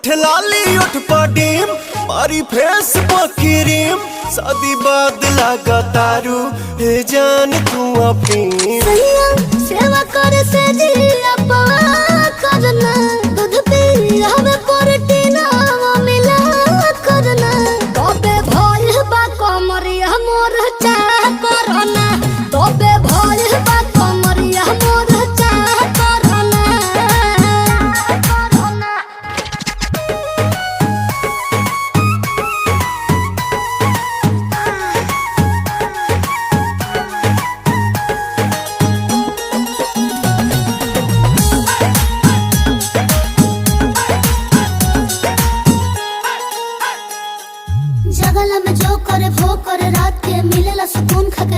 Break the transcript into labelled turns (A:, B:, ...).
A: ओठ लाली ओठ पडीम मारी फेस पक्रीम शादी बाद लगा तारू हे जान तू अपनी
B: सेवा करे से जिया करना दूध पी हमें प्रोटीन मिला करना तबे भइल बा कमरिया मोर चाह करना तबे भइल बा कमरिया मोर चाह करना जगल में जो करे वो करे रात के